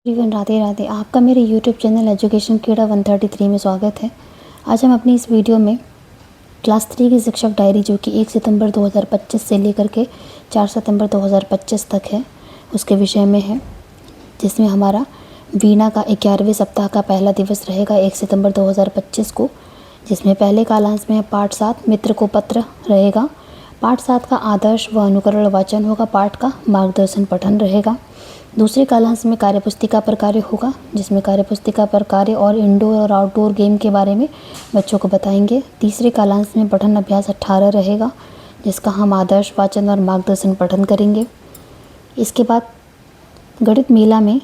Everyone, Radhe Radhe. आपका मेरे YouTube channel education कीड़ा 133 में स्वागत है। आज हम अपनी इस वीडियो में क्लास 3 की शिक्षक डायरी जो कि 1 सितंबर 2025 से लेकर के 4 सितंबर 2025 तक है, उसके विषय में है, जिसमें हमारा वीणा का 11वें सप्ताह का पहला दिवस रहेगा 1 सितंबर 2025 को, जिसमें पहले कालांश में पाठ 7 मित्र को पत्र रहेगा। पाठ 7 का आदर्श व अनुकरण वाचन होगा। पाठ का मार्गदर्शन पठन रहेगा। दूसरे कालांश में कार्यपुस्तिका पर कार्य होगा, जिसमें कार्यपुस्तिका पर कार्य और इंडोर और आउटडोर गेम के बारे में बच्चों को बताएंगे। तीसरे कालांश में पठन अभ्यास 18 रहेगा, जिसका हम आदर्श वाचन और मार्गदर्शन पठन करेंगे। इसके बाद गणित मेला में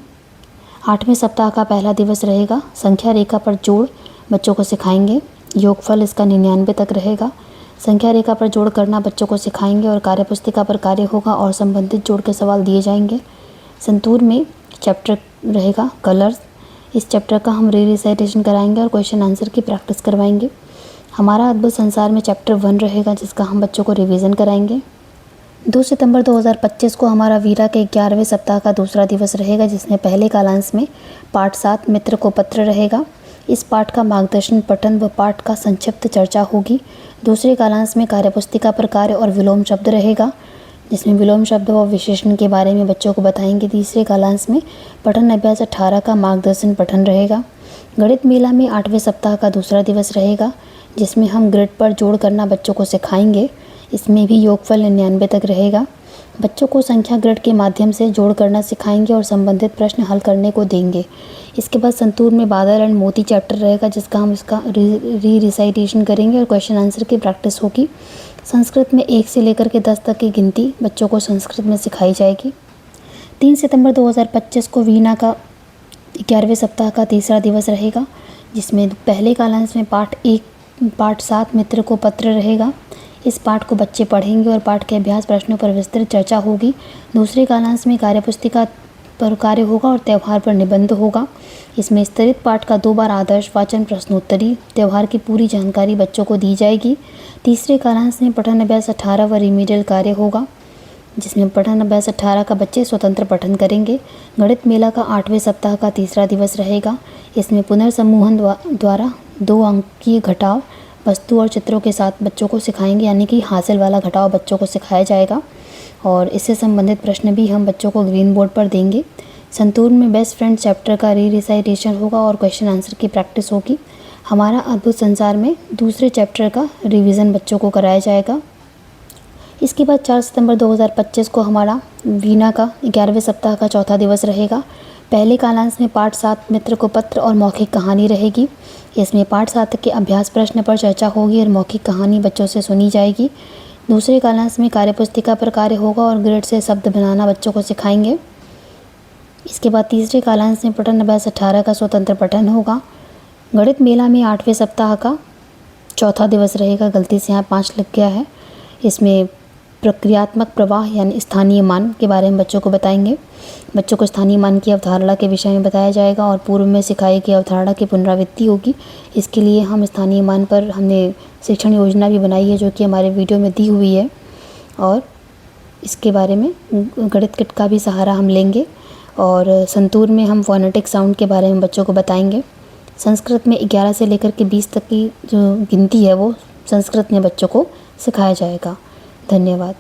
8वें सप्ताह का पहला दिवस रहेगा। संख्या रेखा पर जोड़ बच्चों को सिखाएंगे। योगफल इसका 99 तक रहेगा। संख्या रेखा पर जोड़ करना बच्चों को सिखाएंगे और कार्यपुस्तिका पर कार्य होगा और संबंधित जोड़ के सवाल दिए जाएंगे। संतूर में चैप्टर रहेगा कलर्स। इस चैप्टर का हम रिसाइटेशन कराएंगे और क्वेश्चन आंसर की प्रैक्टिस करवाएंगे। हमारा अद्भुत संसार में चैप्टर 1 रहेगा, जिसका हम बच्चों को रिवीजन कराएंगे। 2 सितंबर 2025 को हमारा वीरा के 11वें सप्ताह का दूसरा दिवस रहेगा, जिसमें पहले कालांश में पाठ 7 मित्र को पत्र रहेगा। इस पाठ का मार्गदर्शन पठन व पाठ का संक्षिप्त चर्चा होगी। दूसरे कालांश में कार्यपुस्तिका पर कार्य और विलोम शब्द रहेगा, जिसमें विलोम शब्द व विशेषण के बारे में बच्चों को बताएंगे। तीसरे कालांश में पठन अभ्यास 18 का मार्गदर्शन पठन रहेगा। गणित मेला में 8वें सप्ताह का दूसरा दिवस रहेगा, जिसमें हम ग्रिड पर जोड़ करना बच्चों को सिखाएंगे। इसमें भी योगफल 99 तक रहेगा। बच्चों को संख्या ग्रिड के माध्यम से जोड़ करना सिखाएंगे और संबंधित प्रश्न हल करने को देंगे। इसके बाद संतूर में बादल एंड मोती चैप्टर रहेगा, जिसका हम इसका रिसाइटेशन करेंगे और क्वेश्चन आंसर की प्रैक्टिस होगी। संस्कृत में 1 से लेकर के 10 तक की गिनती बच्चों को संस्कृत में सिखाई जाएगी। 3 सितंबर 2025 को वीणा का 11वें सप्ताह का तीसरा दिवस रहेगा, जिसमें पहले कालांश में पाठ 7 मित्र को पत्र रहेगा। इस पाठ को बच्चे पढ़ेंगे और पाठ के अभ्यास प्रश्नों पर विस्तृत चर्चा होगी। दूसरे कालांश में कार्यपुस्तिका पर कार्य होगा और त्यौहार पर निबंध होगा। इसमें स्तरित पाठ का 2 बार आदर्श वाचन प्रश्नोत्तरी त्यौहार की पूरी जानकारी बच्चों को दी जाएगी। तीसरे कालांश में पठन अभ्यास 18 व रिमीडियल कार्य होगा, जिसमें पठन अभ्यास 18 का बच्चे स्वतंत्र पठन करेंगे। गणित मेला का 8वें सप्ताह का तीसरा दिवस रहेगा। इसमें पुनर्समूहन द्वारा 2 अंकीय घटाव वस्तु और चित्रों के साथ बच्चों को सिखाएंगे, यानी कि हासिल वाला घटाव बच्चों को सिखाया जाएगा और इससे संबंधित प्रश्न भी हम बच्चों को ग्रीन बोर्ड पर देंगे। संतूर में बेस्ट फ्रेंड चैप्टर का रिसाइटेशन होगा और क्वेश्चन आंसर की प्रैक्टिस होगी। हमारा अद्भुत संसार में दूसरे चैप्टर का रिवीजन बच्चों को कराया जाएगा। इसके बाद 4 सितंबर 2025 को हमारा वीणा का 11वें सप्ताह का चौथा दिवस रहेगा। पहले कालांश में पाठ 7 मित्र को पत्र और मौखिक कहानी रहेगी। इसमें पाठ 7 के अभ्यास प्रश्न पर चर्चा होगी और मौखिक कहानी बच्चों से सुनी जाएगी। दूसरे कालांश में कार्यपुस्तिका पर कार्य होगा और ग्रिड से शब्द बनाना बच्चों को सिखाएंगे। इसके बाद तीसरे कालांश में पठन अभ्यास 18 का स्वतंत्र पठन होगा। गणित मेला में 8वें सप्ताह का चौथा दिवस रहेगा। गलती से यहाँ 5 लिख गया है। इसमें प्रक्रियात्मक प्रवाह यानी स्थानीय मान के बारे में बच्चों को बताएंगे। बच्चों को स्थानीय मान की अवधारणा के विषय में बताया जाएगा और पूर्व में सिखाई गई अवधारणा की पुनरावृत्ति होगी। इसके लिए हम स्थानीय मान पर हमने शिक्षण योजना भी बनाई है, जो कि हमारे वीडियो में दी हुई है, और इसके बारे में गणित किट का भी सहारा हम लेंगे। और संतूर में हम फोनेटिक साउंड के बारे में बच्चों को बताएंगे। संस्कृत में 11 से लेकर के 20 तक की जो गिनती है वो संस्कृत में बच्चों को सिखाया जाएगा। धन्यवाद।